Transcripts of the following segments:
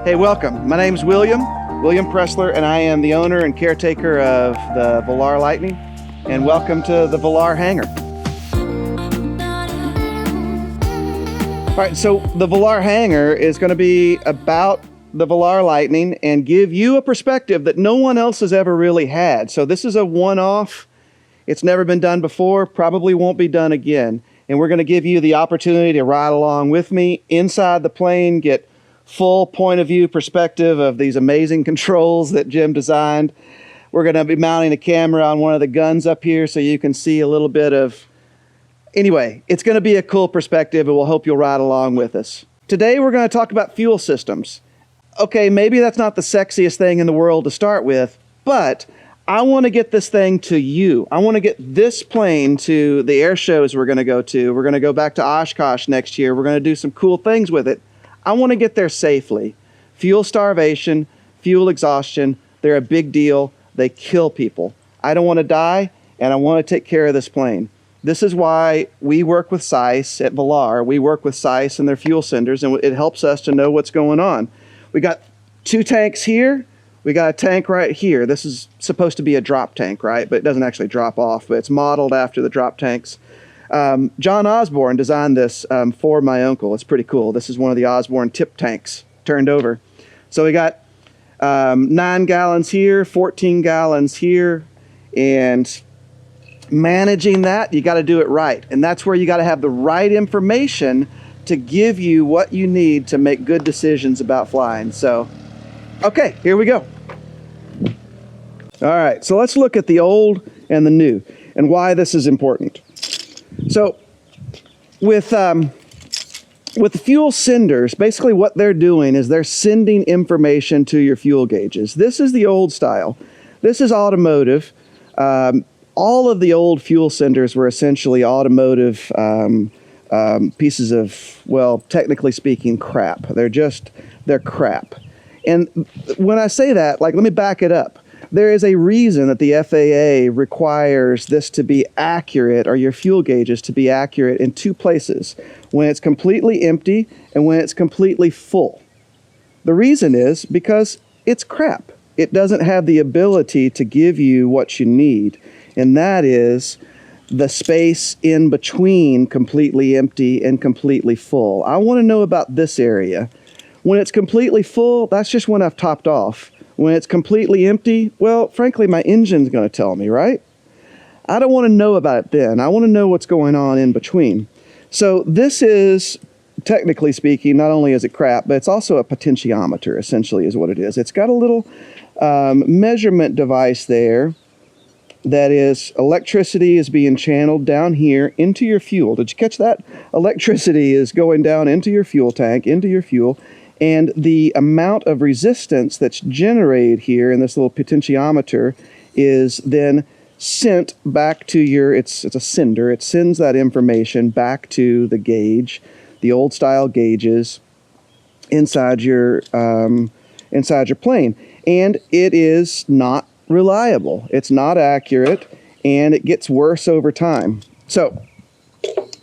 Hey, welcome. My name's William Pressler, and I am the owner and caretaker of the Volar Lightning. And welcome to the Volar hangar. All right, so the Volar hangar is going to be about the Volar Lightning and give you a perspective that no one else has ever really had. So this is a one-off. It's never been done before, probably won't be done again. And we're going to give you the opportunity to ride along with me inside the plane, get full point of view perspective of these amazing controls that Jim designed. We're going to be mounting a camera on one of the guns up here so you can see a little bit of... Anyway, it's going to be a cool perspective, and we'll hope you'll ride along with us. Today we're going to talk about fuel systems. Okay, maybe that's not the sexiest thing in the world to start with, but I want to get this thing to you. I want to get this plane to the air shows we're going to go to. We're going to go back to Oshkosh next year. We're going to do some cool things with it. I want to get there safely. Fuel starvation, fuel exhaustion, they're a big deal. They kill people. I don't want to die, and I want to take care of this plane. This is why we work with CIES at Volar. We work with CIES and their fuel senders, and it helps us to know what's going on. We got 2 tanks here. We got a tank right here. This is supposed to be a drop tank, right? But it doesn't actually drop off, but it's modeled after the drop tanks. John Osborne designed this for my uncle. It's pretty cool. This is one of the Osborne tip tanks turned over. So we got 9 gallons here, 14 gallons here, and managing that, you got to do it right. And that's where you got to have the right information to give you what you need to make good decisions about flying. So, okay, here we go. All right, so let's look at the old and the new and why this is important. So with the fuel senders, basically what they're doing is they're sending information to your fuel gauges. This is the old style. This is automotive. All of the old fuel senders were essentially automotive pieces of, well, technically speaking, crap. They're crap. And when I say that, like, let me back it up. There is a reason that the FAA requires this to be accurate, or your fuel gauges to be accurate, in 2 places: when it's completely empty and when it's completely full. The reason is because it's crap. It doesn't have the ability to give you what you need, and that is the space in between completely empty and completely full. I want to know about this area. When it's completely full, that's just when I've topped off. When it's completely empty, well, frankly, my engine's going to tell me, right? I don't want to know about it then. I want to know what's going on in between. So this is, technically speaking, not only is it crap, but it's also a potentiometer, essentially, is what it is. It's got a little measurement device there that is, electricity is being channeled down here into your fuel. Did you catch that? Electricity is going down into your fuel tank, into your fuel, and the amount of resistance that's generated here in this little potentiometer is then sent back to your, it's a sender. It sends that information back to the gauge, the old style gauges inside your plane. And it is not reliable. It's not accurate, and it gets worse over time. So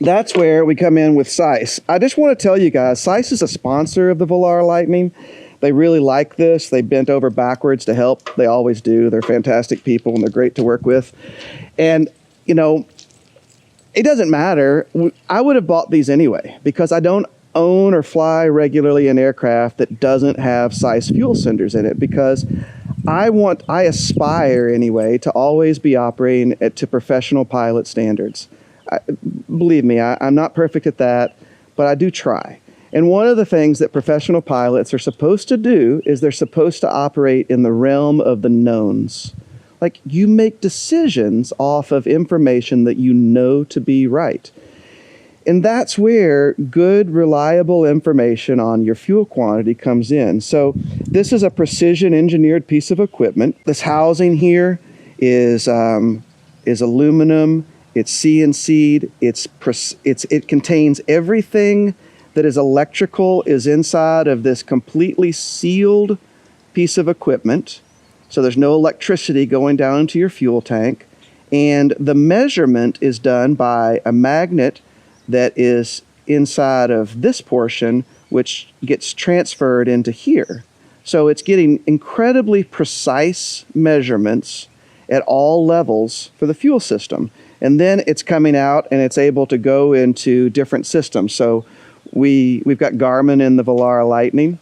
that's where we come in with CIES. I just want to tell you guys, CIES is a sponsor of the Volar Lightning. They really like this. They bent over backwards to help. They always do. They're fantastic people, and they're great to work with. And, you know, it doesn't matter. I would have bought these anyway, because I don't own or fly regularly an aircraft that doesn't have CIES fuel senders in it, because I aspire anyway to always be operating to professional pilot standards. Believe me, I'm not perfect at that, but I do try. And one of the things that professional pilots are supposed to do is they're supposed to operate in the realm of the knowns. Like, you make decisions off of information that you know to be right. And that's where good, reliable information on your fuel quantity comes in. So this is a precision engineered piece of equipment. This housing here is aluminum. It's CNC'd. It contains everything that is electrical is inside of this completely sealed piece of equipment. So there's no electricity going down into your fuel tank. And the measurement is done by a magnet that is inside of this portion which gets transferred into here. So it's getting incredibly precise measurements at all levels for the fuel system. And then it's coming out and it's able to go into different systems. So we've got Garmin in the Volar Lightning,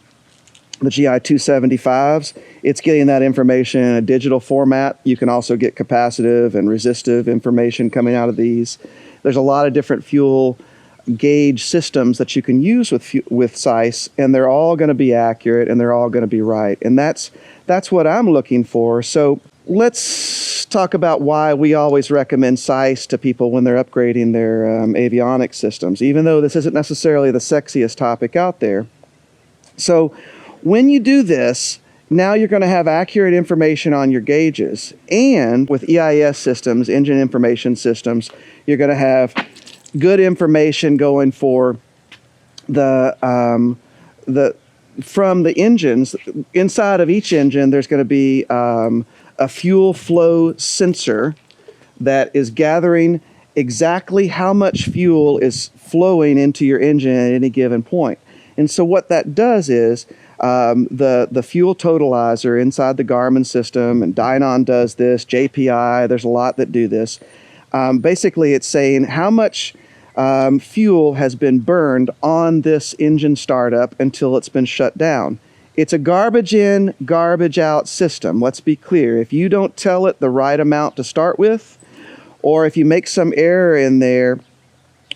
the GI 275s. It's getting that information in a digital format. You can also get capacitive and resistive information coming out of these. There's a lot of different fuel gauge systems that you can use with CIES, and they're all going to be accurate and they're all going to be right. And that's what I'm looking for. So let's talk about why we always recommend CIES to people when they're upgrading their avionics systems, even though this isn't necessarily the sexiest topic out there. So when you do this, now you're going to have accurate information on your gauges. And with EIS systems, engine information systems, you're going to have good information going for from the engines. Inside of each engine, there's going to be a fuel flow sensor that is gathering exactly how much fuel is flowing into your engine at any given point. And so what that does is the fuel totalizer inside the Garmin system, and Dynon does this, JPI, there's a lot that do this. Basically, it's saying how much fuel has been burned on this engine startup until it's been shut down. It's a garbage in, garbage out system. Let's be clear. If you don't tell it the right amount to start with, or if you make some error in there,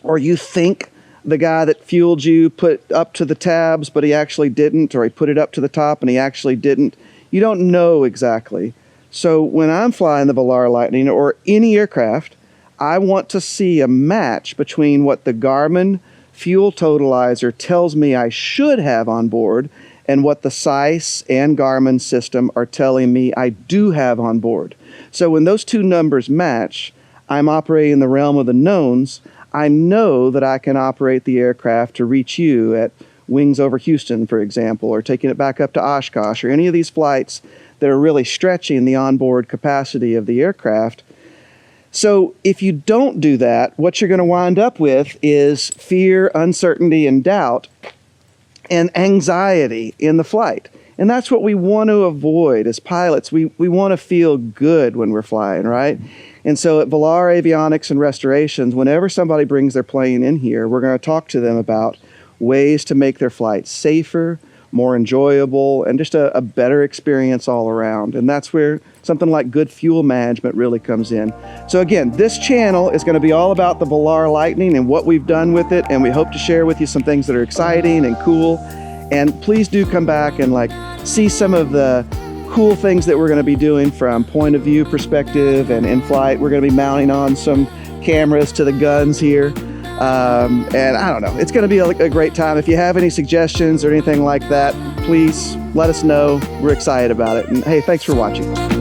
or you think the guy that fueled you put up to the tabs, but he actually didn't, or he put it up to the top and he actually didn't, you don't know exactly. So when I'm flying the Volar Lightning or any aircraft, I want to see a match between what the Garmin fuel totalizer tells me I should have on board and what the CIES and Garmin system are telling me I do have on board. So when those two numbers match, I'm operating in the realm of the knowns. I know that I can operate the aircraft to reach you at wings over Houston, for example, or taking it back up to Oshkosh, or any of these flights that are really stretching the onboard capacity of the aircraft. So if you don't do that, what you're going to wind up with is fear, uncertainty, and doubt, and anxiety in the flight. And that's what we want to avoid as pilots. We want to feel good when we're flying, right? And so at Volar Avionics and Restorations, whenever somebody brings their plane in here, we're going to talk to them about ways to make their flight safer, more enjoyable, and just a better experience all around. And that's where something like good fuel management really comes in. So again, this channel is going to be all about the Volar Lightning and what we've done with it, and we hope to share with you some things that are exciting and cool. And please do come back and see some of the cool things that we're going to be doing from point of view perspective and in flight. We're going to be mounting on some cameras to the guns here. And I don't know, it's going to be a great time. If you have any suggestions or anything like that, please let us know. We're excited about it. And hey, thanks for watching.